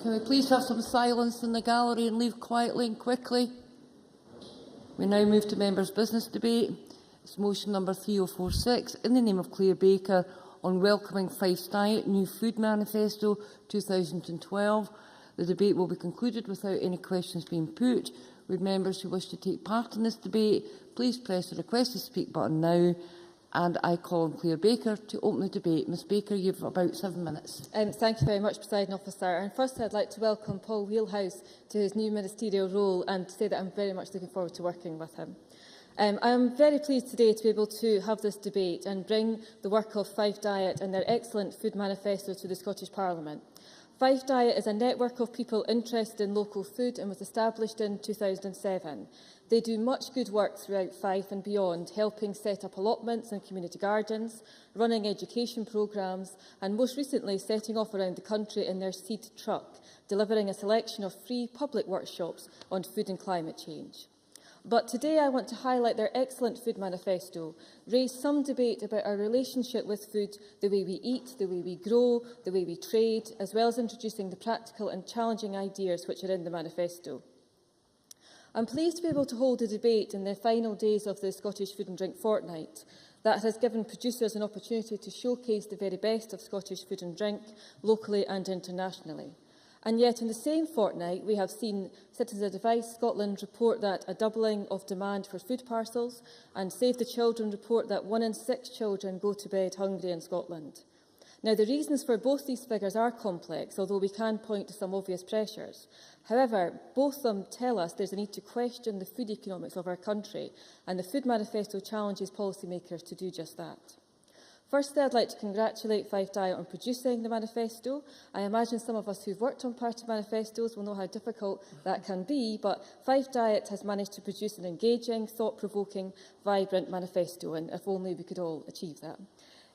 Can we please have some silence in the gallery and leave quietly and quickly? We now move to members' business debate. It's motion number 3046 in the name of Claire Baker on welcoming Fife's Diet New Food Manifesto 2012. The debate will be concluded without any questions being put. Would members who wish to take part in this debate please press the request to speak button now, and I call on Claire Baker to open the debate. Ms Baker, you have about 7 minutes. Thank you very much, Presiding Officer. And first I'd like to welcome Paul Wheelhouse to his new ministerial role and to say that I'm very much looking forward to working with him. I am very pleased today to be able to have this debate and bring the work of Fife Diet and their excellent food manifesto to the Scottish Parliament. Fife Diet is a network of people interested in local food and was established in 2007. They do much good work throughout Fife and beyond, helping set up allotments and community gardens, running education programmes and most recently setting off around the country in their seed truck, delivering a selection of free public workshops on food and climate change. But today I want to highlight their excellent food manifesto, raise some debate about our relationship with food, the way we eat, the way we grow, the way we trade, as well as introducing the practical and challenging ideas which are in the manifesto. I'm pleased to be able to hold a debate in the final days of the Scottish Food and Drink Fortnight that has given producers an opportunity to showcase the very best of Scottish food and drink, locally and internationally. And yet, in the same fortnight, we have seen Citizens Advice Scotland report that a doubling of demand for food parcels, and Save the Children report that 1 in 6 children go to bed hungry in Scotland. Now, the reasons for both these figures are complex, although we can point to some obvious pressures. However, both of them tell us there's a need to question the food economics of our country, and the Food Manifesto challenges policymakers to do just that. Firstly, I'd like to congratulate Fife Diet on producing the manifesto. I imagine some of us who've worked on party manifestos will know how difficult that can be, but Fife Diet has managed to produce an engaging, thought-provoking, vibrant manifesto, and if only we could all achieve that.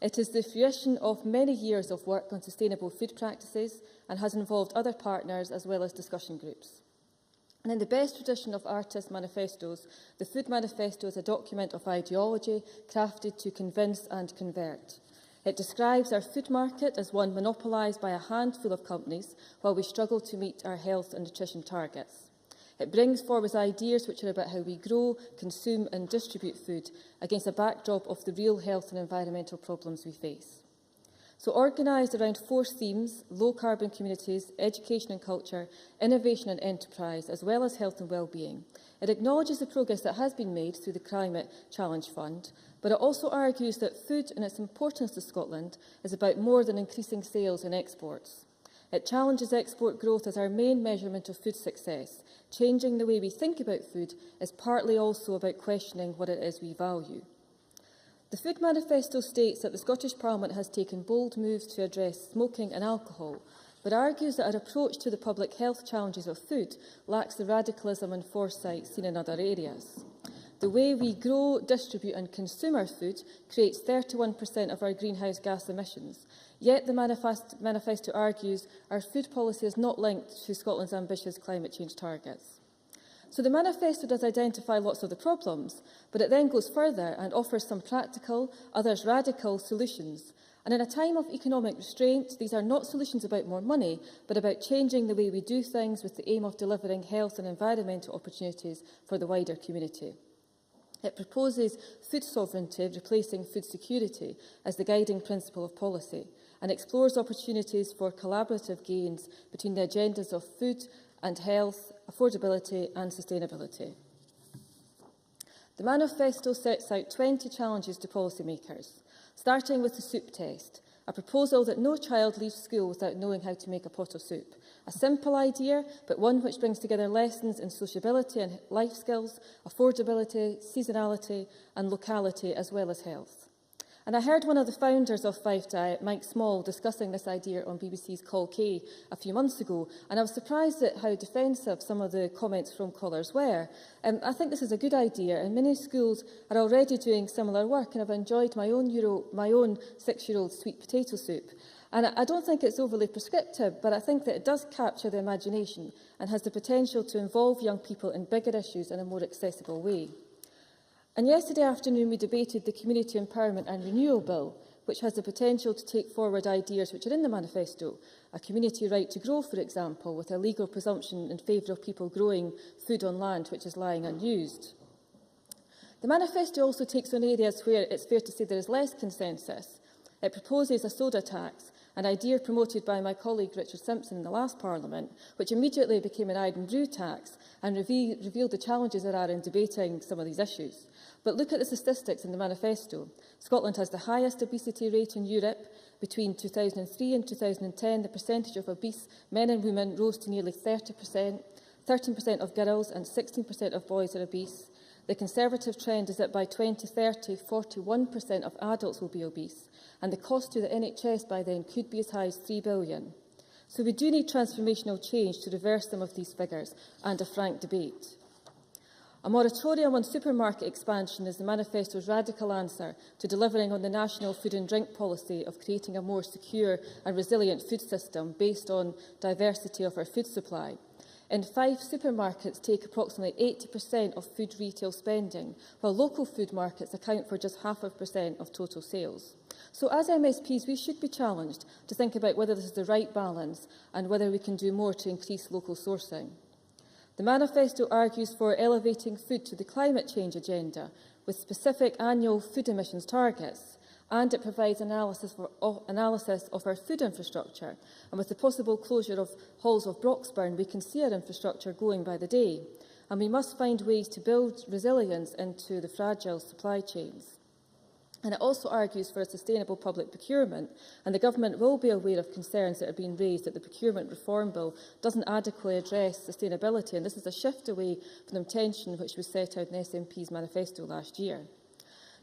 It is the fruition of many years of work on sustainable food practices and has involved other partners as well as discussion groups. And in the best tradition of artist manifestos, the Food Manifesto is a document of ideology crafted to convince and convert. It describes our food market as one monopolised by a handful of companies while we struggle to meet our health and nutrition targets. It brings forward ideas which are about how we grow, consume and distribute food against a backdrop of the real health and environmental problems we face. So, organised around 4 themes: low-carbon communities, education and culture, innovation and enterprise, as well as health and well-being, it acknowledges the progress that has been made through the Climate Challenge Fund, but it also argues that food and its importance to Scotland is about more than increasing sales and exports. It challenges export growth as our main measurement of food success. Changing the way we think about food is partly also about questioning what it is we value. The Food Manifesto states that the Scottish Parliament has taken bold moves to address smoking and alcohol, but argues that our approach to the public health challenges of food lacks the radicalism and foresight seen in other areas. The way we grow, distribute and consume our food creates 31% of our greenhouse gas emissions, yet the manifesto argues our food policy is not linked to Scotland's ambitious climate change targets. So the manifesto does identify lots of the problems, but it then goes further and offers some practical, others radical solutions. And in a time of economic restraint, these are not solutions about more money, but about changing the way we do things with the aim of delivering health and environmental opportunities for the wider community. It proposes food sovereignty, replacing food security, as the guiding principle of policy, and explores opportunities for collaborative gains between the agendas of food and health, affordability and sustainability. The manifesto sets out 20 challenges to policymakers, starting with the soup test, a proposal that no child leaves school without knowing how to make a pot of soup. A simple idea, but one which brings together lessons in sociability and life skills, affordability, seasonality and locality, as well as health. And I heard one of the founders of Fife Diet, Mike Small, discussing this idea on BBC's Call K a few months ago, and I was surprised at how defensive some of the comments from callers were. I think this is a good idea, and many schools are already doing similar work, and I've enjoyed my own 6-year-old sweet potato soup. And I don't think it's overly prescriptive, but I think that it does capture the imagination and has the potential to involve young people in bigger issues in a more accessible way. And yesterday afternoon we debated the Community Empowerment and Renewal Bill, which has the potential to take forward ideas which are in the manifesto, a community right to grow, for example, with a legal presumption in favour of people growing food on land which is lying unused. The manifesto also takes on areas where it's fair to say there is less consensus. It proposes a soda tax, an idea promoted by my colleague Richard Simpson in the last Parliament, which immediately became an Iden brew tax and revealed the challenges there are in debating some of these issues. But look at the statistics in the manifesto. Scotland has the highest obesity rate in Europe. Between 2003 and 2010, the percentage of obese men and women rose to nearly 30%. 13% of girls and 16% of boys are obese. The Conservative trend is that by 2030, 41% of adults will be obese, and the cost to the NHS by then could be as high as £3 billion. So we do need transformational change to reverse some of these figures and a frank debate. A moratorium on supermarket expansion is the manifesto's radical answer to delivering on the national food and drink policy of creating a more secure and resilient food system based on diversity of our food supply. In 5 supermarkets take approximately 80% of food retail spending, while local food markets account for just 0.5% of total sales. So as MSPs, we should be challenged to think about whether this is the right balance and whether we can do more to increase local sourcing. The manifesto argues for elevating food to the climate change agenda with specific annual food emissions targets, and it provides analysis of our food infrastructure. And with the possible closure of Halls of Broxburn, we can see our infrastructure going by the day. And we must find ways to build resilience into the fragile supply chains. And it also argues for a sustainable public procurement, and the Government will be aware of concerns that are being raised that the Procurement Reform Bill doesn't adequately address sustainability, and this is a shift away from the intention which was set out in the SNP's manifesto last year.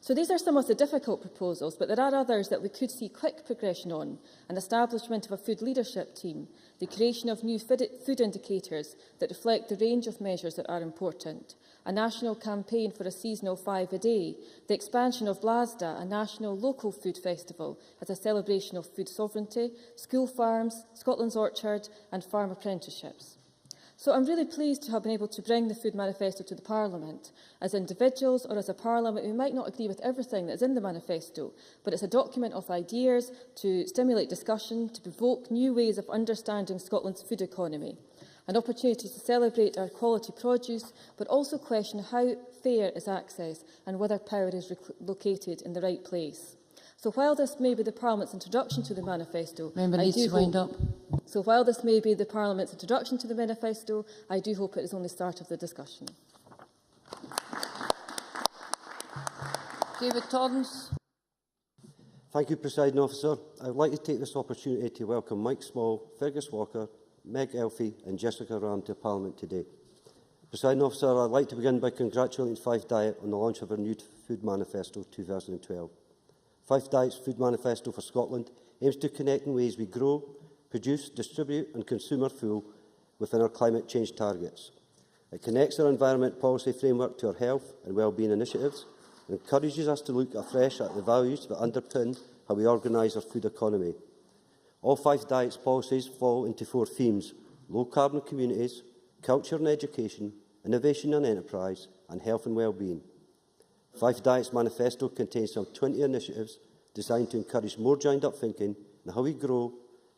So these are some of the difficult proposals, but there are others that we could see quick progression on: an establishment of a food leadership team, the creation of new food indicators that reflect the range of measures that are important, a national campaign for a seasonal 5 a day, the expansion of Blasda, a national local food festival as a celebration of food sovereignty, school farms, Scotland's Orchard and farm apprenticeships. So I'm really pleased to have been able to bring the Food Manifesto to the Parliament. As individuals or as a Parliament, we might not agree with everything that is in the manifesto, but it's a document of ideas to stimulate discussion, to provoke new ways of understanding Scotland's food economy, an opportunity to celebrate our quality produce, but also question how fair is access and whether power is located in the right place. So while this may be the Parliament's introduction to the manifesto, So while this may be the Parliament's introduction to the manifesto, I do hope it is only the start of the discussion. David Torrance. Thank you, Presiding Officer. I would like to take this opportunity to welcome Mike Small, Fergus Walker, Meg Elfie and Jessica Ram to Parliament today. Presiding Officer, I would like to begin by congratulating Five Diet on the launch of our new Food Manifesto 2012. Five Diet's Food Manifesto for Scotland aims to connect in ways we grow, produce, distribute and consume our food within our climate change targets. It connects our environment policy framework to our health and wellbeing initiatives and encourages us to look afresh at the values that underpin how we organise our food economy. All Five Diet's policies fall into 4 themes: low carbon communities, culture and education, innovation and enterprise, and health and wellbeing. Five Diet's manifesto contains some 20 initiatives designed to encourage more joined-up thinking in how we grow,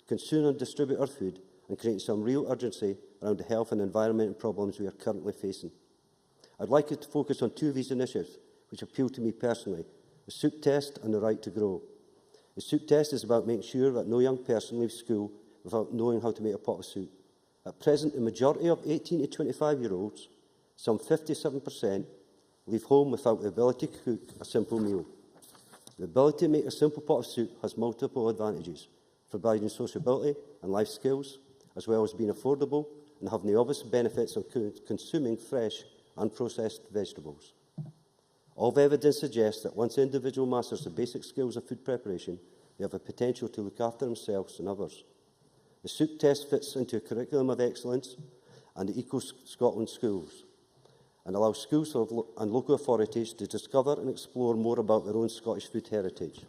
consume and distribute our food, and create some real urgency around the health and environmental problems we are currently facing. I'd like to focus on 2 of these initiatives, which appeal to me personally: the soup test and the right to grow. The soup test is about making sure that no young person leaves school without knowing how to make a pot of soup. At present, the majority of 18 to 25-year-olds, some 57%, leave home without the ability to cook a simple meal. The ability to make a simple pot of soup has multiple advantages, providing sociability and life skills, as well as being affordable and having the obvious benefits of consuming fresh, unprocessed vegetables. All the evidence suggests that once the individual masters the basic skills of food preparation, they have the potential to look after themselves and others. The soup test fits into a curriculum of excellence and the Eco Scotland schools, and allows schools and local authorities to discover and explore more about their own Scottish food heritage.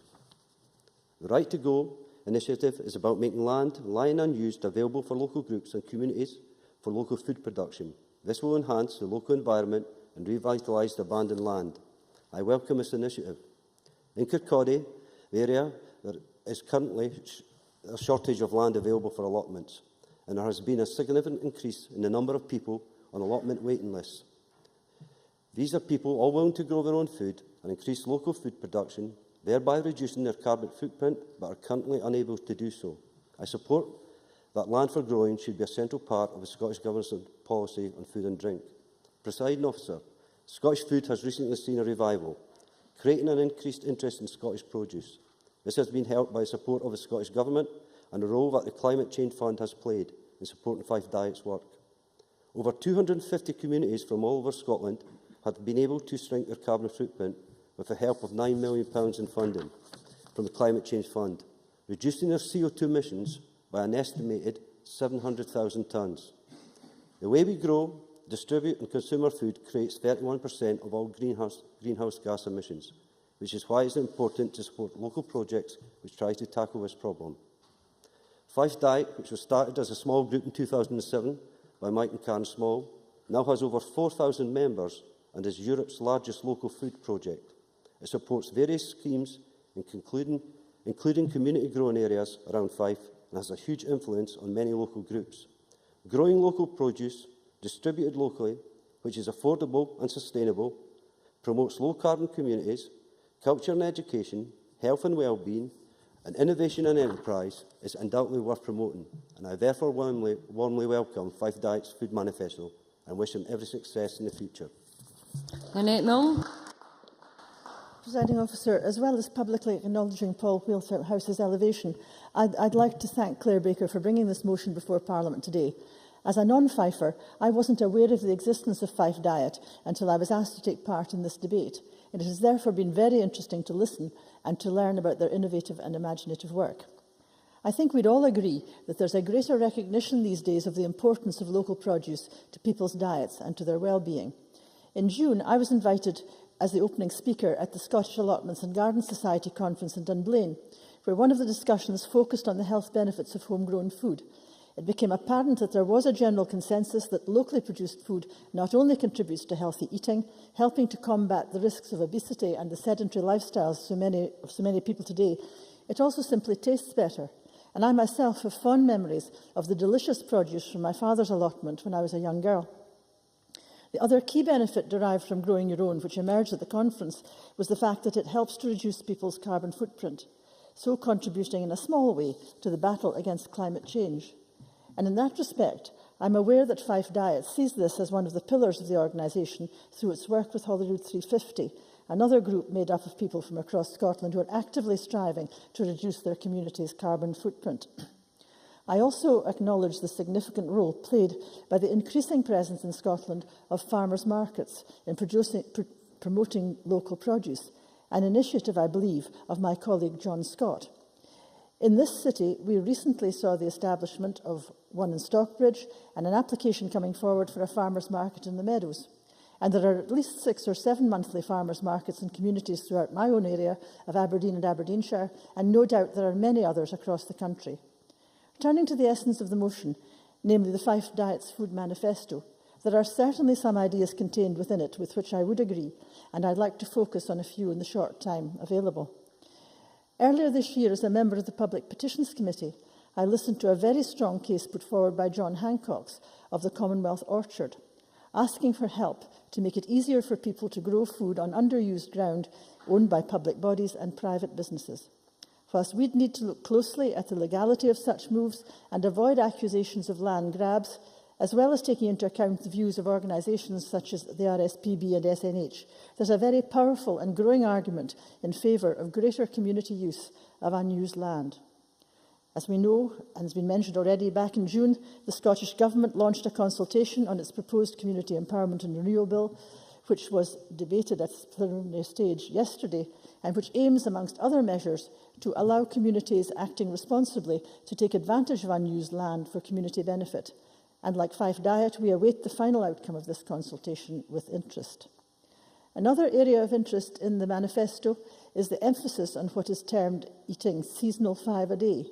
The Right to Go initiative is about making land lying unused available for local groups and communities for local food production. This will enhance the local environment and revitalise the abandoned land. I welcome this initiative. In Kirkcaldy, the area there is currently a shortage of land available for allotments, and there has been a significant increase in the number of people on allotment waiting lists. These are people all willing to grow their own food and increase local food production, thereby reducing their carbon footprint, but are currently unable to do so. I support that land for growing should be a central part of the Scottish Government's policy on food and drink. Presiding Officer, Scottish food has recently seen a revival, creating an increased interest in Scottish produce. This has been helped by the support of the Scottish Government and the role that the Climate Change Fund has played in supporting Five Diet's work. Over 250 communities from all over Scotland have been able to shrink their carbon footprint with the help of £9 million in funding from the Climate Change Fund, reducing their CO2 emissions by an estimated 700,000 tonnes. The way we grow, distribute and consume our food creates 31% of all greenhouse gas emissions, which is why it's important to support local projects which try to tackle this problem. Five Diet, which was started as a small group in 2007 by Mike and Karen Small, now has over 4,000 members and is Europe's largest local food project. It supports various schemes, including community growing areas around Fife, and has a huge influence on many local groups. Growing local produce, distributed locally, which is affordable and sustainable, promotes low-carbon communities, culture and education, health and well-being, and innovation and enterprise, is undoubtedly worth promoting, and I therefore warmly welcome Five Diet's Food Manifesto and wish him every success in the future. Annette Milne. Presiding Officer, as well as publicly acknowledging Paul Wheelhouse's elevation, I'd like to thank Claire Baker for bringing this motion before Parliament today. As a non-Fifer, I wasn't aware of the existence of Five Diet until I was asked to take part in this debate, and it has therefore been very interesting to listen and to learn about their innovative and imaginative work. I think we'd all agree that there's a greater recognition these days of the importance of local produce to people's diets and to their well-being. In June, I was invited as the opening speaker at the Scottish Allotments and Garden Society conference in Dunblane, where one of the discussions focused on the health benefits of homegrown food. It became apparent that there was a general consensus that locally produced food not only contributes to healthy eating, helping to combat the risks of obesity and the sedentary lifestyles of so many people today, it also simply tastes better. And I myself have fond memories of the delicious produce from my father's allotment when I was a young girl. The other key benefit derived from growing your own, which emerged at the conference, was the fact that it helps to reduce people's carbon footprint, so contributing in a small way to the battle against climate change. And in that respect, I'm aware that Five Diet sees this as one of the pillars of the organisation through its work with Holyrood 350, another group made up of people from across Scotland who are actively striving to reduce their community's carbon footprint. I also acknowledge the significant role played by the increasing presence in Scotland of farmers' markets in promoting local produce, an initiative, I believe, of my colleague John Scott. In this city, we recently saw the establishment of one in Stockbridge and an application coming forward for a farmers' market in the Meadows. And there are at least 6 or 7 monthly farmers' markets in communities throughout my own area of Aberdeen and Aberdeenshire, and no doubt there are many others across the country. Turning to the essence of the motion, namely the Five Diet's Food Manifesto, there are certainly some ideas contained within it with which I would agree, and I'd like to focus on a few in the short time available. Earlier this year, as a member of the Public Petitions Committee, I listened to a very strong case put forward by John Hancox of the Commonwealth Orchard, asking for help to make it easier for people to grow food on underused ground owned by public bodies and private businesses. Whilst we'd need to look closely at the legality of such moves and avoid accusations of land grabs, as well as taking into account the views of organisations such as the RSPB and SNH, there's a very powerful and growing argument in favour of greater community use of unused land. As we know, and has been mentioned already, back in June, the Scottish Government launched a consultation on its proposed Community Empowerment and Renewal Bill, which was debated at its preliminary stage yesterday, and which aims, amongst other measures, to allow communities acting responsibly to take advantage of unused land for community benefit. And like Five Diet, we await the final outcome of this consultation with interest. Another area of interest in the manifesto is the emphasis on what is termed eating seasonal 5 a day.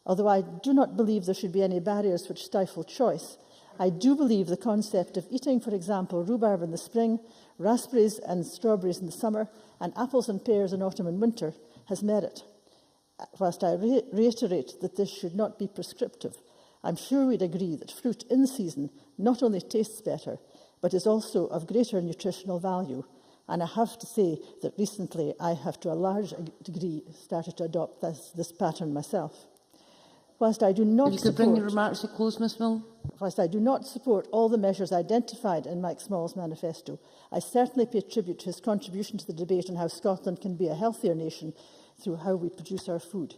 Although I do not believe there should be any barriers which stifle choice, I do believe the concept of eating, for example, rhubarb in the spring, raspberries and strawberries in the summer, and apples and pears in autumn and winter has merit. Whilst I reiterate that this should not be prescriptive, I'm sure we'd agree that fruit in season not only tastes better, but is also of greater nutritional value. And I have to say that recently I have to a large degree started to adopt this pattern myself. Whilst I do not If you could bring your remarks to close, Ms Mill. Whilst I do not support all the measures identified in Mike Small's manifesto, I certainly pay tribute to his contribution to the debate on how Scotland can be a healthier nation through how we produce our food.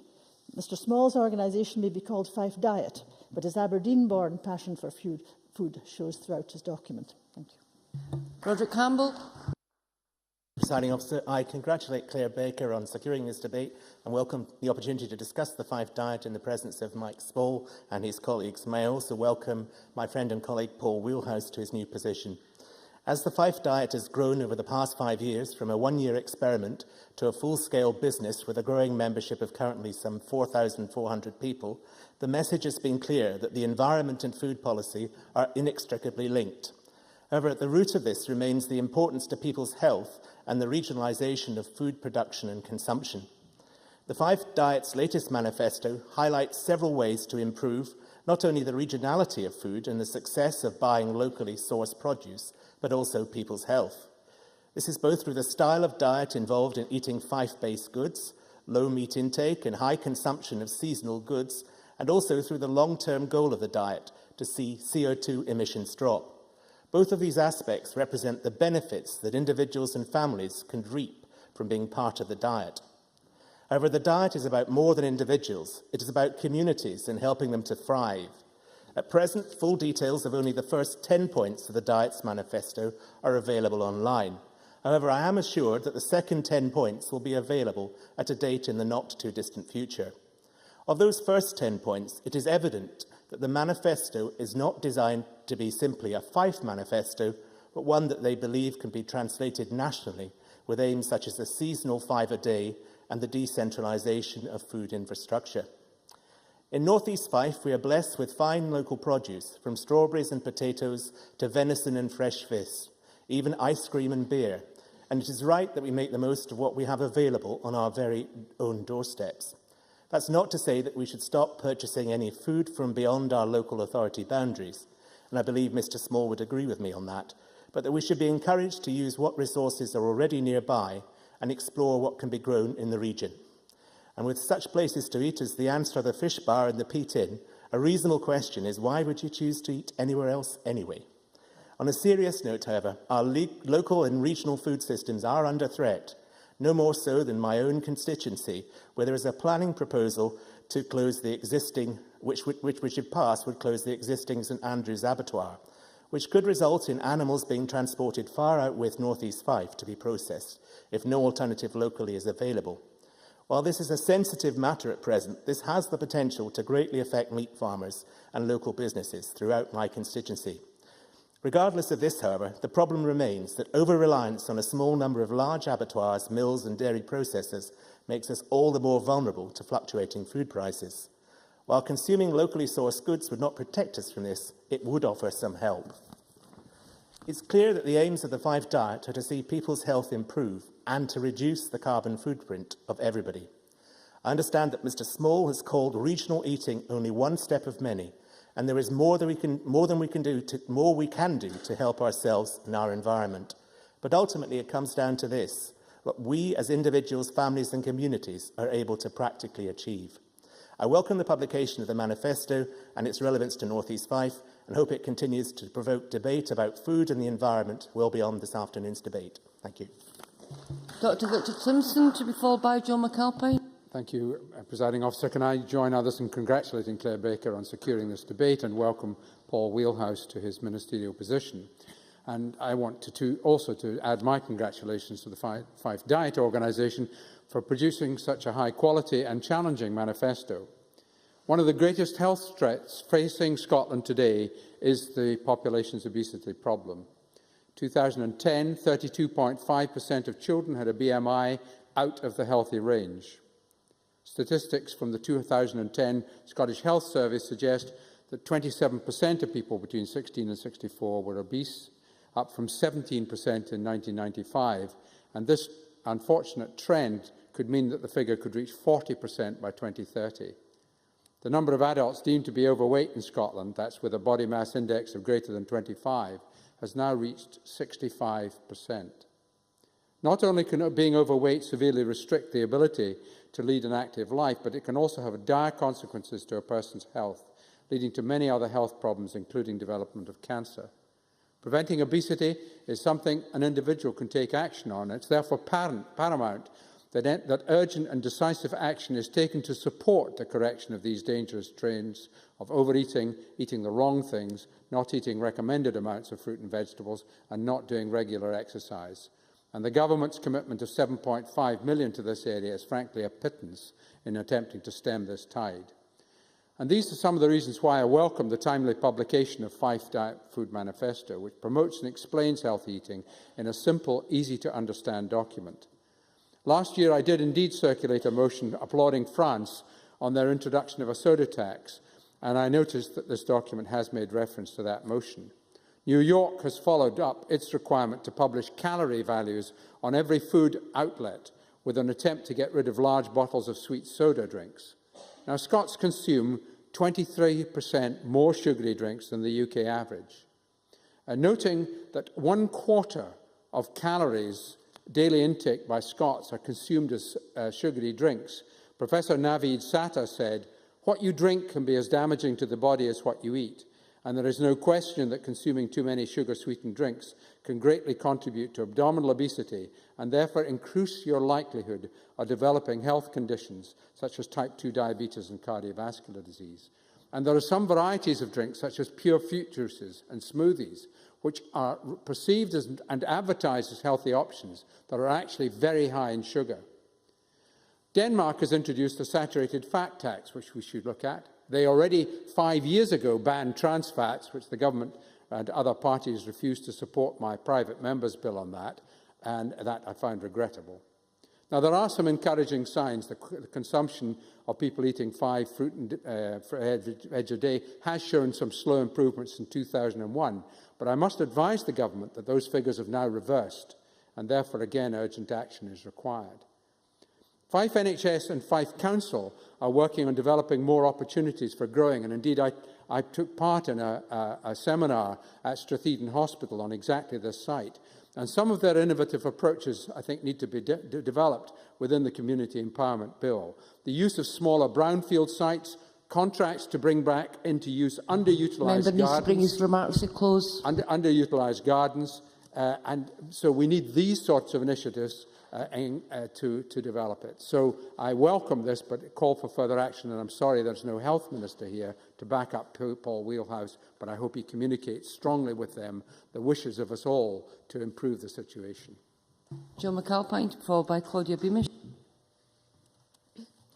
Mr Small's organisation may be called Fife Diet, but his Aberdeen-born passion for food shows throughout his document. Thank you. Roderick Campbell. Presiding Officer, I congratulate Claire Baker on securing this debate and welcome the opportunity to discuss the Fife Diet in the presence of Mike Small and his colleagues. May I also welcome my friend and colleague Paul Wheelhouse to his new position. As the Fife Diet has grown over the past 5 years from a one-year experiment to a full-scale business with a growing membership of currently some 4,400 people, the message has been clear that the environment and food policy are inextricably linked. However, at the root of this remains the importance to people's health and the regionalisation of food production and consumption. The Fife Diet's latest manifesto highlights several ways to improve not only the regionality of food and the success of buying locally sourced produce, but also people's health. This is both through the style of diet involved in eating Fife-based goods, low meat intake and high consumption of seasonal goods, and also through the long-term goal of the diet to see CO2 emissions drop. Both of these aspects represent the benefits that individuals and families can reap from being part of the diet. However, the diet is about more than individuals. It is about communities and helping them to thrive. At present, full details of only the first 10 points of the Diet's manifesto are available online. However, I am assured that the second 10 points will be available at a date in the not-too-distant future. Of those first 10 points, it is evident that the manifesto is not designed to be simply a Fife manifesto, but one that they believe can be translated nationally with aims such as a seasonal 5 a day and the decentralisation of food infrastructure. In North East Fife, we are blessed with fine local produce, from strawberries and potatoes to venison and fresh fish, even ice cream and beer, and it is right that we make the most of what we have available on our very own doorsteps. That's not to say that we should stop purchasing any food from beyond our local authority boundaries, and I believe Mr Small would agree with me on that, but that we should be encouraged to use what resources are already nearby and explore what can be grown in the region. And with such places to eat as the Anstruther Fish Bar and the Peat Inn, a reasonable question is, why would you choose to eat anywhere else anyway? On a serious note, however, our local and regional food systems are under threat, no more so than my own constituency, where there is a planning proposal to close the existing, which if passed, would close the existing St Andrews abattoir, which could result in animals being transported far out with North East Fife to be processed, if no alternative locally is available. While this is a sensitive matter at present, this has the potential to greatly affect meat farmers and local businesses throughout my constituency. Regardless of this, however, the problem remains that over-reliance on a small number of large abattoirs, mills and dairy processors makes us all the more vulnerable to fluctuating food prices. While consuming locally sourced goods would not protect us from this, it would offer some help. It's clear that the aims of the Fife Diet are to see people's health improve and to reduce the carbon footprint of everybody. I understand that Mr Small has called regional eating only one step of many, and there is more we can do to help ourselves and our environment. But ultimately it comes down to this, what we as individuals, families and communities are able to practically achieve. I welcome the publication of the manifesto and its relevance to North East Fife, and hope it continues to provoke debate about food and the environment well beyond this afternoon's debate. Thank you. Dr Richard Simpson, to be followed by John McAlpine. Thank you, Presiding Officer. Can I join others in congratulating Claire Baker on securing this debate and welcome Paul Wheelhouse to his ministerial position. And I want to also add my congratulations to the Fife Diet organisation for producing such a high-quality and challenging manifesto. One of the greatest health threats facing Scotland today is the population's obesity problem. 2010, 32.5% of children had a BMI out of the healthy range. Statistics from the 2010 Scottish Health Survey suggest that 27% of people between 16 and 64 were obese, up from 17% in 1995, and this unfortunate trend could mean that the figure could reach 40% by 2030. The number of adults deemed to be overweight in Scotland, that's with a body mass index of greater than 25, has now reached 65%. Not only can being overweight severely restrict the ability to lead an active life, but it can also have dire consequences to a person's health, leading to many other health problems, including development of cancer. Preventing obesity is something an individual can take action on. It's therefore paramount that urgent and decisive action is taken to support the correction of these dangerous trends of overeating, eating the wrong things, not eating recommended amounts of fruit and vegetables, and not doing regular exercise. And the government's commitment of £7.5 million to this area is frankly a pittance in attempting to stem this tide. And these are some of the reasons why I welcome the timely publication of Fife Diet Food Manifesto, which promotes and explains healthy eating in a simple, easy-to-understand document. Last year, I did indeed circulate a motion applauding France on their introduction of a soda tax, and I noticed that this document has made reference to that motion. New York has followed up its requirement to publish calorie values on every food outlet with an attempt to get rid of large bottles of sweet soda drinks. Now, Scots consume 23% more sugary drinks than the UK average. Noting that 1/4 of calories daily intake by Scots are consumed as sugary drinks, Professor Naveed Satta said, "What you drink can be as damaging to the body as what you eat, and there is no question that consuming too many sugar-sweetened drinks can greatly contribute to abdominal obesity and therefore increase your likelihood of developing health conditions such as type 2 diabetes and cardiovascular disease. And there are some varieties of drinks, such as pure fruit juices and smoothies, which are perceived as and advertised as healthy options that are actually very high in sugar." Denmark has introduced a saturated fat tax, which we should look at. They already 5 years ago banned trans fats, which the government and other parties refused to support my private member's bill on that, and that I find regrettable. Now, there are some encouraging signs. The consumption of people eating 5 fruit and veg a day has shown some slow improvements in 2001, but I must advise the government that those figures have now reversed, and therefore, again, urgent action is required. Fife NHS and Fife Council are working on developing more opportunities for growing, and indeed I took part in a seminar at Stratheaton Hospital on exactly this site. And some of their innovative approaches, I think, need to be developed within the Community Empowerment Bill. The use of smaller brownfield sites, contracts to bring back into use underutilised Member needs to bring his remarks to close. Underutilised gardens, and so we need these sorts of initiatives to develop it. So I welcome this, but call for further action, and I'm sorry there's no health minister here to back up Paul Wheelhouse, but I hope he communicates strongly with them the wishes of us all to improve the situation. Joe McAlpine, followed by Claudia Beamish.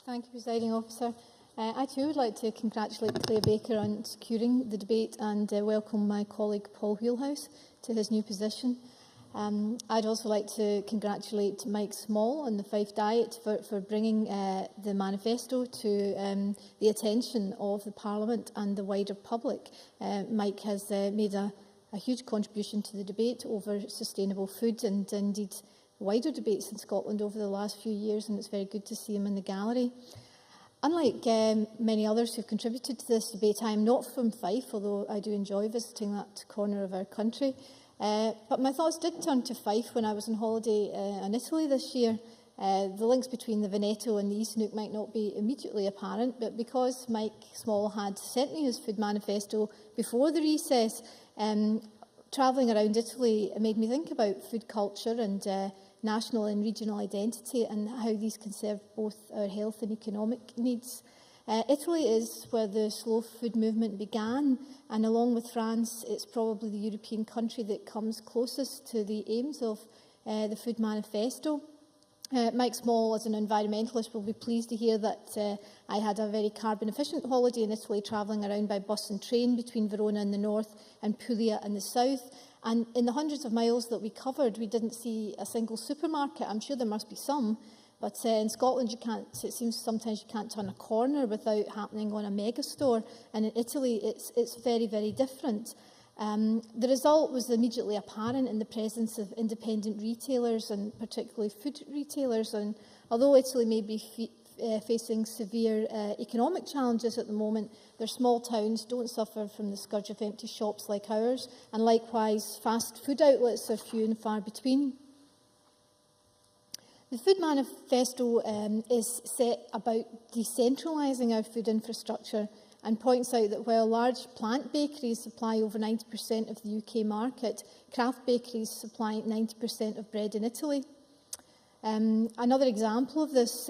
Thank you, Presiding Officer. I too would like to congratulate Claire Baker on securing the debate and welcome my colleague Paul Wheelhouse to his new position. I'd also like to congratulate Mike Small on the Fife Diet for bringing the manifesto to the attention of the Parliament and the wider public. Mike has made a huge contribution to the debate over sustainable food and indeed wider debates in Scotland over the last few years, and it's very good to see him in the gallery. Unlike many others who have contributed to this debate, I am not from Fife, although I do enjoy visiting that corner of our country. But my thoughts did turn to Fife when I was on holiday in Italy this year. The links between the Veneto and the East Nook might not be immediately apparent, but because Mike Small had sent me his food manifesto before the recess, travelling around Italy made me think about food culture and national and regional identity and how these can serve both our health and economic needs. Italy is where the slow food movement began, and along with France, it's probably the European country that comes closest to the aims of the Food Manifesto. Mike Small, as an environmentalist, will be pleased to hear that I had a very carbon-efficient holiday in Italy, travelling around by bus and train between Verona in the north and Puglia in the south. And in the hundreds of miles that we covered, we didn't see a single supermarket. I'm sure there must be some. But in Scotland, it seems sometimes you can't turn a corner without happening on a mega store. And in Italy, it's very, very different. The result was immediately apparent in the presence of independent retailers and particularly food retailers. And Although Italy may be facing severe economic challenges at the moment, their small towns don't suffer from the scourge of empty shops like ours, and likewise fast food outlets are few and far between. The Food Manifesto is set about decentralising our food infrastructure and points out that while large plant bakeries supply over 90% of the UK market, craft bakeries supply 90% of bread in Italy. Another example of this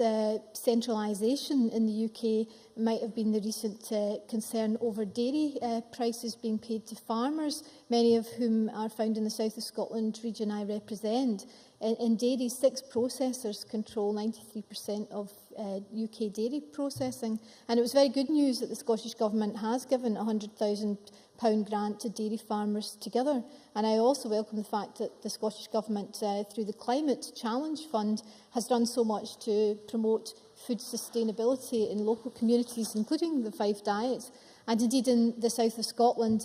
centralisation in the UK might have been the recent concern over dairy prices being paid to farmers, many of whom are found in the south of Scotland region I represent. In dairy, 6 processors control 93% of UK dairy processing, and it was very good news that the Scottish Government has given a £100,000 grant to dairy farmers together. And I also welcome the fact that the Scottish Government, through the Climate Challenge Fund, has done so much to promote food sustainability in local communities, including the Five Diets. And indeed in the south of Scotland,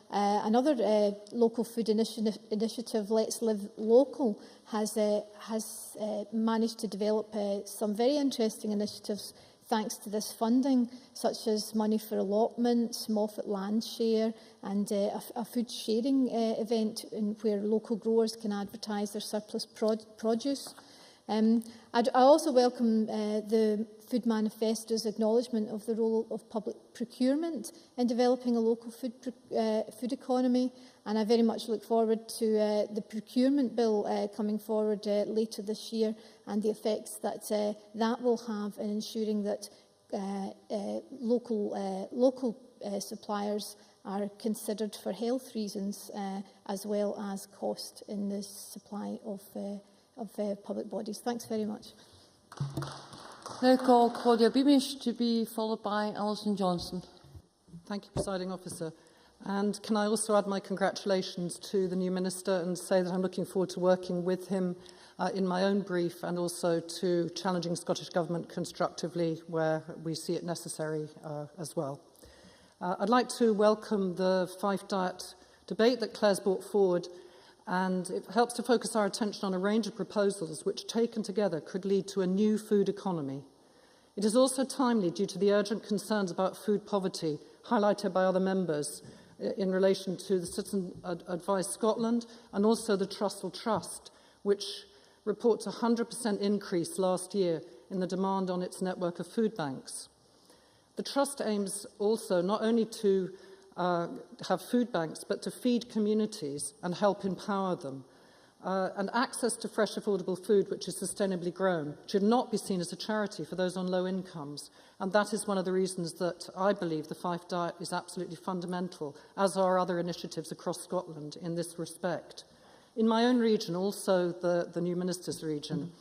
another local food initiative, Let's Live Local, has managed to develop some very interesting initiatives thanks to this funding, such as money for allotments, Moffat Land Share, and a food sharing event where local growers can advertise their surplus produce. I also welcome the Food Manifesto's acknowledgement of the role of public procurement in developing a local food economy, and I very much look forward to the procurement bill coming forward later this year and the effects that that will have in ensuring that local suppliers are considered for health reasons as well as cost in the supply of public bodies. Thanks very much. Now call Claudia Beamish to be followed by Alison Johnson. Thank you, Presiding Officer. And can I also add my congratulations to the new Minister and say that I'm looking forward to working with him in my own brief and also to challenging Scottish Government constructively where we see it necessary as well. I'd like to welcome the Five Diet debate that Claire's brought forward, and it helps to focus our attention on a range of proposals which, taken together, could lead to a new food economy. It is also timely due to the urgent concerns about food poverty highlighted by other members in relation to the Citizen Advice Scotland and also the Trussell Trust, which reports a 100% increase last year in the demand on its network of food banks. The Trust aims also not only to have food banks, but to feed communities and help empower them. And access to fresh, affordable food, which is sustainably grown, should not be seen as a charity for those on low incomes. And that is one of the reasons that I believe the Five Diet is absolutely fundamental, as are other initiatives across Scotland in this respect. In my own region, also the new Minister's region,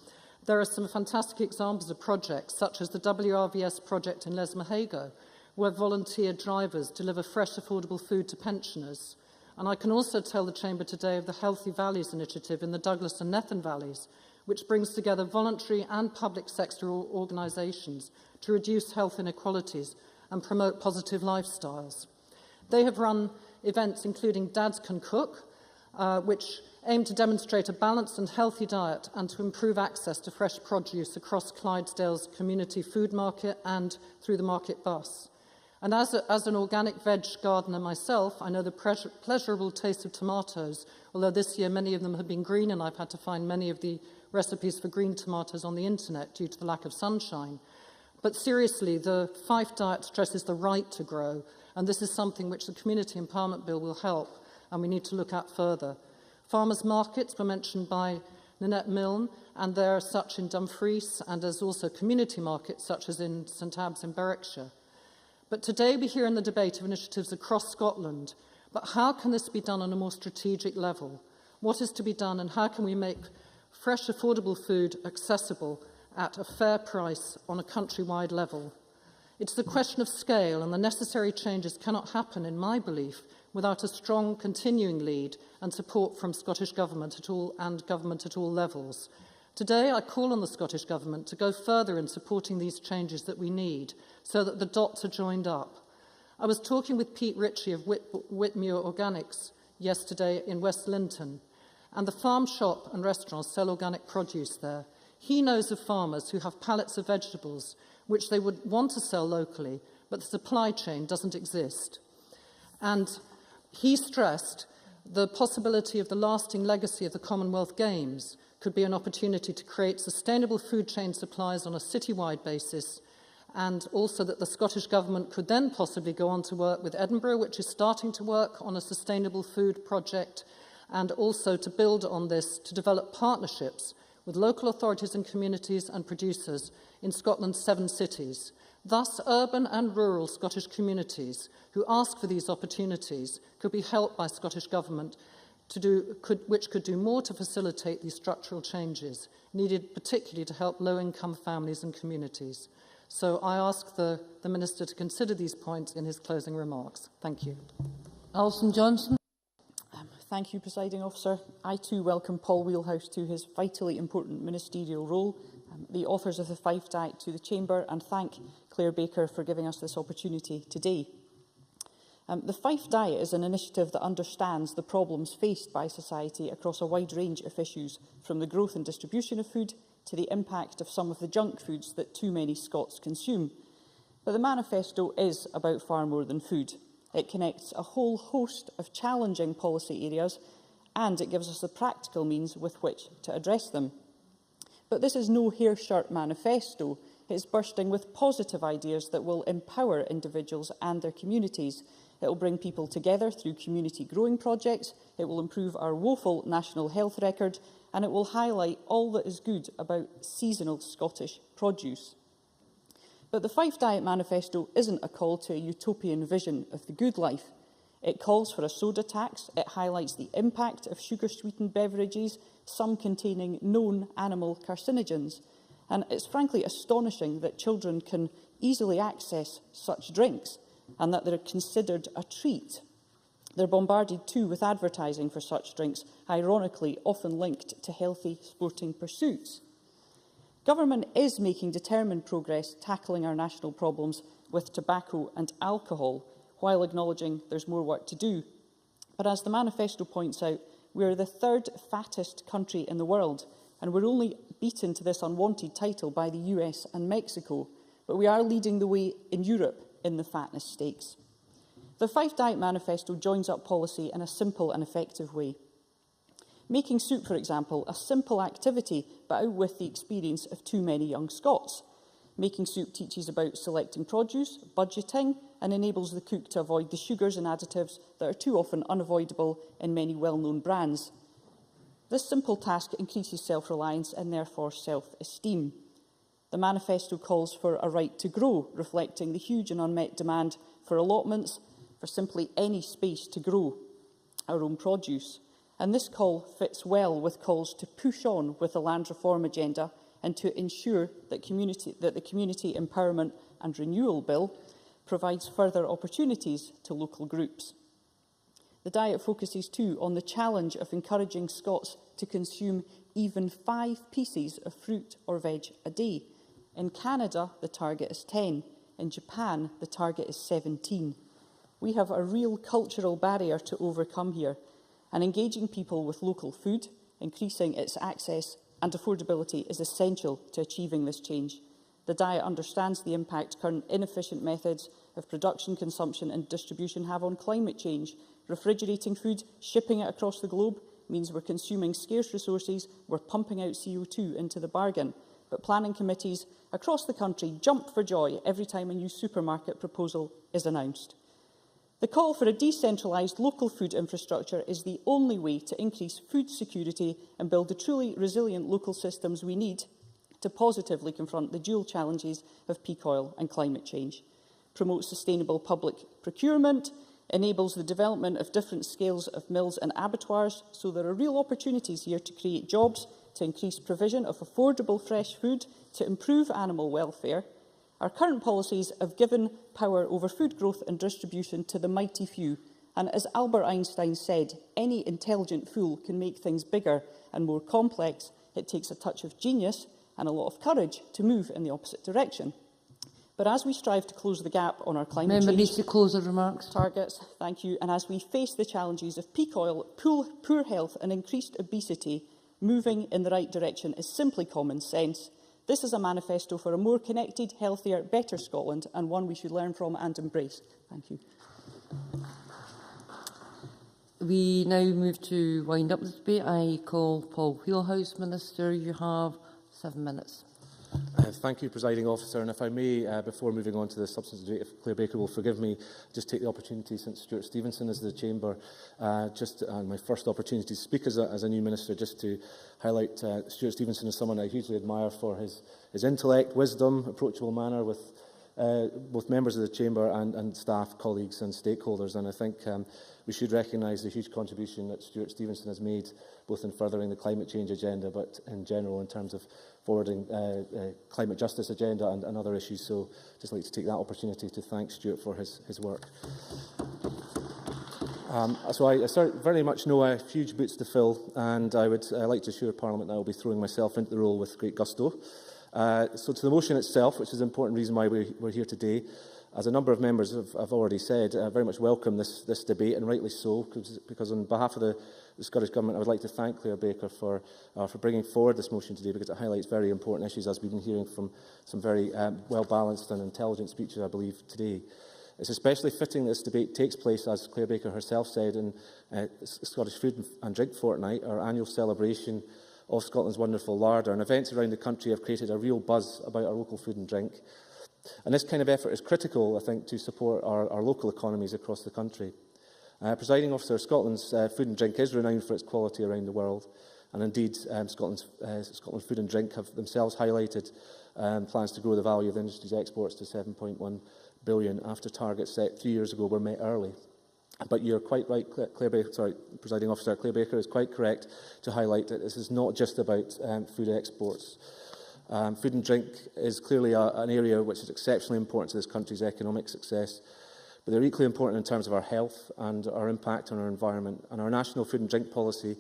there are some fantastic examples of projects, such as the WRVS project in Lesmahago, where volunteer drivers deliver fresh, affordable food to pensioners. And I can also tell the Chamber today of the Healthy Valleys initiative in the Douglas and Nethan Valleys, which brings together voluntary and public sector organisations to reduce health inequalities and promote positive lifestyles. They have run events including Dads Can Cook, which aim to demonstrate a balanced and healthy diet and to improve access to fresh produce across Clydesdale's community food market and through the market bus. And as an organic veg gardener myself, I know the pleasurable taste of tomatoes, although this year many of them have been green and I've had to find many of the recipes for green tomatoes on the internet due to the lack of sunshine. But seriously, the Five Diet stresses the right to grow, and this is something which the Community Empowerment Bill will help, and we need to look at further. Farmers' markets were mentioned by Nanette Milne, and there are such in Dumfries, and there's also community markets such as in St Abbs in Berwickshire. But today we hear in the debate of initiatives across Scotland, but how can this be done on a more strategic level? What is to be done, and how can we make fresh, affordable food accessible at a fair price on a countrywide level? It's a question of scale, and the necessary changes cannot happen, in my belief, without a strong continuing lead and support from Scottish Government at all and government at all levels. Today, I call on the Scottish Government to go further in supporting these changes that we need so that the dots are joined up. I was talking with Pete Ritchie of Whitmuir Organics yesterday in West Linton, and the farm shop and restaurants sell organic produce there. He knows of farmers who have pallets of vegetables which they would want to sell locally, but the supply chain doesn't exist. And he stressed the possibility of the lasting legacy of the Commonwealth Games could be an opportunity to create sustainable food chain supplies on a citywide basis, and also that the Scottish Government could then possibly go on to work with Edinburgh, which is starting to work on a sustainable food project, and also to build on this to develop partnerships with local authorities and communities and producers in Scotland's 7 cities. Thus, urban and rural Scottish communities who ask for these opportunities could be helped by Scottish Government which could do more to facilitate these structural changes, needed particularly to help low-income families and communities. So I ask the Minister to consider these points in his closing remarks. Thank you. Alison Johnson. Thank you, Presiding Officer. I too welcome Paul Wheelhouse to his vitally important ministerial role, the authors of the Fife Diet to the Chamber, and thank Claire Baker for giving us this opportunity today. The Fife Diet is an initiative that understands the problems faced by society across a wide range of issues, from the growth and distribution of food to the impact of some of the junk foods that too many Scots consume. But the manifesto is about far more than food. It connects a whole host of challenging policy areas, and it gives us the practical means with which to address them. But this is no hair shirt manifesto. It's bursting with positive ideas that will empower individuals and their communities. It will bring people together through community growing projects, it will improve our woeful national health record, and it will highlight all that is good about seasonal Scottish produce. But the Fife Diet Manifesto isn't a call to a utopian vision of the good life. It calls for a soda tax, it highlights the impact of sugar-sweetened beverages, some containing known animal carcinogens. And it's frankly astonishing that children can easily access such drinks and that they're considered a treat. They're bombarded too with advertising for such drinks, ironically often linked to healthy sporting pursuits. Government is making determined progress tackling our national problems with tobacco and alcohol, while acknowledging there's more work to do. But as the manifesto points out, we are the 3rd fattest country in the world, and we're only beaten to this unwanted title by the US and Mexico, but we are leading the way in Europe in the fatness stakes. The Fife Diet Manifesto joins up policy in a simple and effective way. Making soup, for example, a simple activity, but out with the experience of too many young Scots. Making soup teaches about selecting produce, budgeting, and enables the cook to avoid the sugars and additives that are too often unavoidable in many well-known brands. This simple task increases self-reliance and therefore self-esteem. The manifesto calls for a right to grow, reflecting the huge and unmet demand for allotments, for simply any space to grow our own produce. And this call fits well with calls to push on with the land reform agenda and to ensure that the Community Empowerment and Renewal Bill provides further opportunities to local groups. The diet focuses too on the challenge of encouraging Scots to consume even 5 pieces of fruit or veg a day. In Canada, the target is 10. In Japan, the target is 17. We have a real cultural barrier to overcome here, and engaging people with local food, increasing its access and affordability is essential to achieving this change. The diet understands the impact current inefficient methods of production, consumption and distribution have on climate change. Refrigerating food, shipping it across the globe, means we're consuming scarce resources, we're pumping out CO2 into the bargain. But planning committees across the country jump for joy every time a new supermarket proposal is announced. The call for a decentralised local food infrastructure is the only way to increase food security and build the truly resilient local systems we need to positively confront the dual challenges of peak oil and climate change, promote sustainable public procurement, enables the development of different scales of mills and abattoirs, so there are real opportunities here to create jobs, to increase provision of affordable fresh food, to improve animal welfare. Our current policies have given power over food growth and distribution to the mighty few, and as Albert Einstein said, any intelligent fool can make things bigger and more complex. It takes a touch of genius and a lot of courage to move in the opposite direction. But as we strive to close the gap on our climate change needs to close her remarks. Targets, thank you, and as we face the challenges of peak oil, poor health and increased obesity, Moving in the right direction is simply common sense. This is a manifesto for a more connected, healthier, better Scotland, and one we should learn from and embrace. Thank you. We now move to wind up the debate. I call Paul Wheelhouse, Minister. You have 7 minutes. Thank you, Presiding Officer. And if I may, before moving on to the substantive debate, if Claire Baker will forgive me, just take the opportunity, since Stuart Stevenson is the Chamber, my first opportunity to speak as a new Minister, just to highlight Stuart Stevenson as someone I hugely admire for his intellect, wisdom, approachable manner with both members of the Chamber and staff, colleagues and stakeholders. And I think we should recognise the huge contribution that Stuart Stevenson has made, both in furthering the climate change agenda, but in general in terms of forwarding climate justice agenda and other issues. So just like to take that opportunity to thank Stuart for his work. So I very much know I have huge boots to fill, and I would like to assure Parliament that I will be throwing myself into the role with great gusto. So to the motion itself, which is an important reason why we're here today, as a number of members have already said, I very much welcome this debate, and rightly so, because on behalf of the Scottish Government, I would like to thank Claire Baker for bringing forward this motion today, because it highlights very important issues, as we've been hearing from some very well-balanced and intelligent speeches, I believe, today. It's especially fitting that this debate takes place, as Claire Baker herself said, in Scottish Food and Drink Fortnight, our annual celebration of Scotland's wonderful larder, and events around the country have created a real buzz about our local food and drink. And this kind of effort is critical, I think, to support our local economies across the country. Presiding Officer, Scotland's food and drink is renowned for its quality around the world, and indeed Scotland Food and Drink have themselves highlighted plans to grow the value of the industry's exports to £7.1 billion after targets set 3 years ago were met early. But you're quite right, Presiding Officer, Claire Baker is quite correct to highlight that this is not just about food exports. Food and drink is clearly an area which is exceptionally important to this country's economic success, but they're equally important in terms of our health and our impact on our environment. And our National Food and Drink Policy,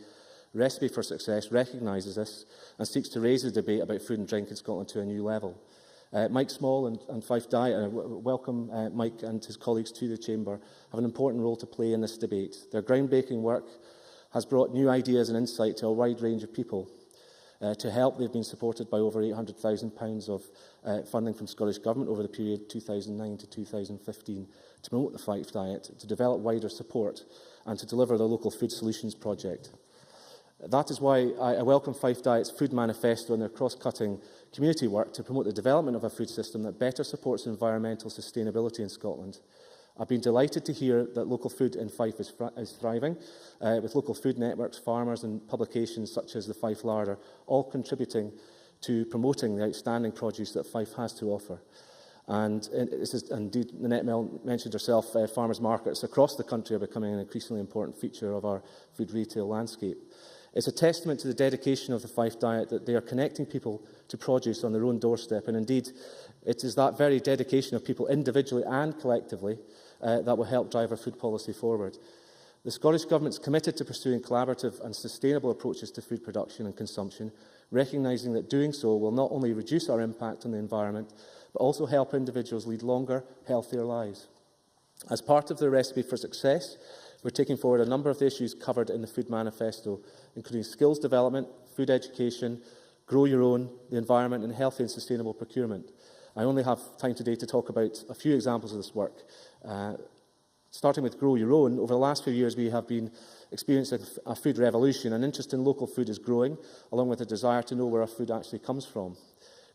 Recipe for Success, recognises this and seeks to raise the debate about food and drink in Scotland to a new level. Mike Small and Fife Diet, welcome Mike and his colleagues to the Chamber, have an important role to play in this debate. Their groundbreaking work has brought new ideas and insight to a wide range of people. To help, they've been supported by over £800,000 of funding from Scottish Government over the period 2009 to 2015 to promote the Fife Diet, to develop wider support and to deliver the Local Food Solutions project. That is why I welcome Fife Diet's Food Manifesto and their cross-cutting community work to promote the development of a food system that better supports environmental sustainability in Scotland. I've been delighted to hear that local food in Fife is thriving, with local food networks, farmers and publications such as the Fife Larder all contributing to promoting the outstanding produce that Fife has to offer. And this is indeed, Nanette mentioned herself, farmers' markets across the country are becoming an increasingly important feature of our food retail landscape. It's a testament to the dedication of the Fife Diet that they are connecting people to produce on their own doorstep, and indeed it is that very dedication of people individually and collectively that will help drive our food policy forward. The Scottish Government is committed to pursuing collaborative and sustainable approaches to food production and consumption, recognising that doing so will not only reduce our impact on the environment, but also help individuals lead longer, healthier lives. As part of the Recipe for Success, we're taking forward a number of the issues covered in the Food Manifesto, including skills development, food education, grow your own, the environment and healthy and sustainable procurement. I only have time today to talk about a few examples of this work. Starting with Grow Your Own, over the last few years we have been experiencing a food revolution, and interest in local food is growing, along with a desire to know where our food actually comes from.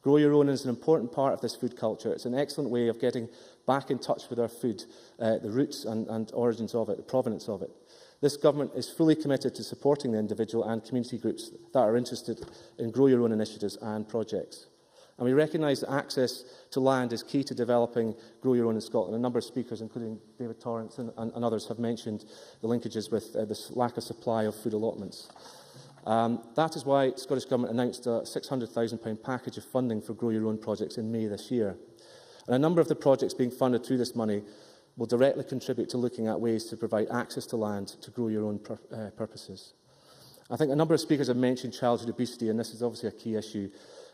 Grow Your Own is an important part of this food culture. It's an excellent way of getting back in touch with our food, the roots and origins of it, the provenance of it. This government is fully committed to supporting the individual and community groups that are interested in Grow Your Own initiatives and projects. And we recognise that access to land is key to developing Grow Your Own in Scotland. A number of speakers, including David Torrance and others, have mentioned the linkages with this lack of supply of food allotments. That is why the Scottish Government announced a £600,000 package of funding for Grow Your Own projects in May this year. And a number of the projects being funded through this money will directly contribute to looking at ways to provide access to land to grow your own purposes. I think a number of speakers have mentioned childhood obesity, and this is obviously a key issue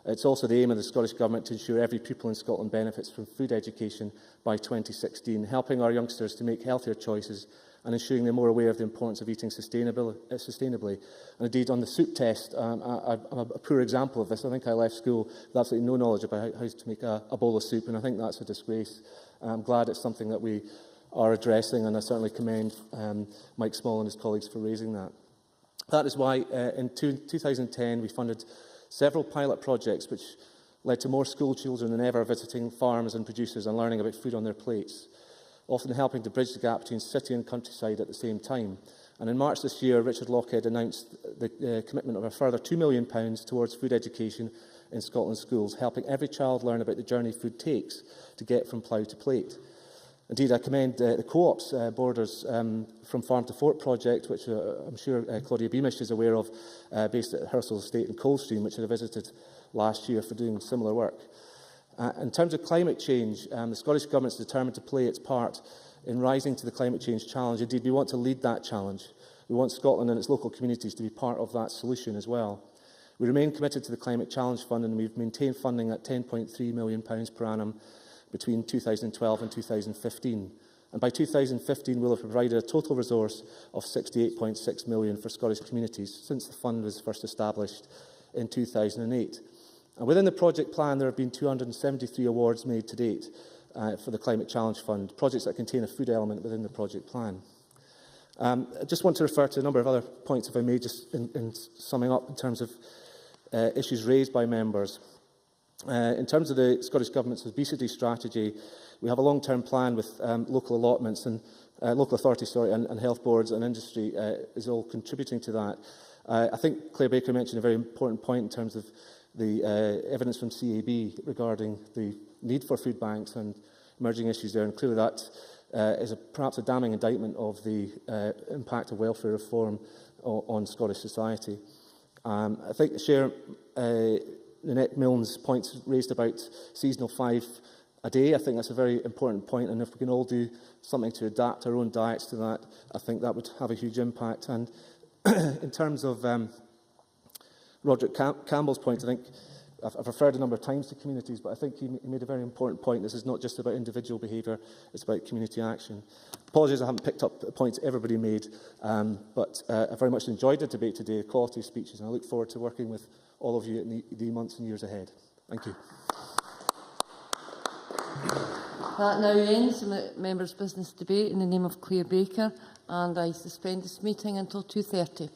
It's also the aim of the Scottish Government to ensure every pupil in Scotland benefits from food education by 2016, helping our youngsters to make healthier choices and ensuring they're more aware of the importance of eating sustainably. And indeed, on the soup test, I'm a poor example of this. I think I left school with absolutely no knowledge about how to make a bowl of soup, and I think that's a disgrace. I'm glad it's something that we are addressing, and I certainly commend Mike Small and his colleagues for raising that. That is why in 2010 we funded several pilot projects which led to more school children than ever visiting farms and producers and learning about food on their plates, often helping to bridge the gap between city and countryside at the same time. And in March this year, Richard Lockhead announced the commitment of a further £2 million towards food education in Scotland's schools, helping every child learn about the journey food takes to get from plough to plate. Indeed, I commend the Co-ops Borders from Farm to Fork project, which I'm sure Claudia Beamish is aware of, based at Hersel Estate in Coldstream, which I visited last year for doing similar work. In terms of climate change, the Scottish Government is determined to play its part in rising to the climate change challenge. Indeed, we want to lead that challenge. We want Scotland and its local communities to be part of that solution as well. We remain committed to the Climate Challenge Fund, and we've maintained funding at £10.3 million per annum between 2012 and 2015. And by 2015, we'll have provided a total resource of £68.6 million for Scottish communities since the fund was first established in 2008. And within the project plan, there have been 273 awards made to date for the Climate Challenge Fund, projects that contain a food element within the project plan. I just want to refer to a number of other points, if I may, just in summing up in terms of issues raised by members. In terms of the Scottish Government's obesity strategy, we have a long-term plan with local allotments and local authorities and health boards and industry is all contributing to that. I think Claire Baker mentioned a very important point in terms of the evidence from CAB regarding the need for food banks and emerging issues there, and clearly that is perhaps a damning indictment of the impact of welfare reform on Scottish society. I think I share Nanette Milne's points raised about seasonal 5 a day. I think that's a very important point, and if we can all do something to adapt our own diets to that, I think that would have a huge impact. And in terms of Roderick Campbell's point, I think I've referred a number of times to communities, but I think he made a very important point. This is not just about individual behaviour, it's about community action. Apologies, I haven't picked up the points everybody made, but I very much enjoyed the debate today, the quality of speeches, and I look forward to working with all of you in the months and years ahead. Thank you. That now ends the members' business debate in the name of Claire Baker, and I suspend this meeting until 2:30.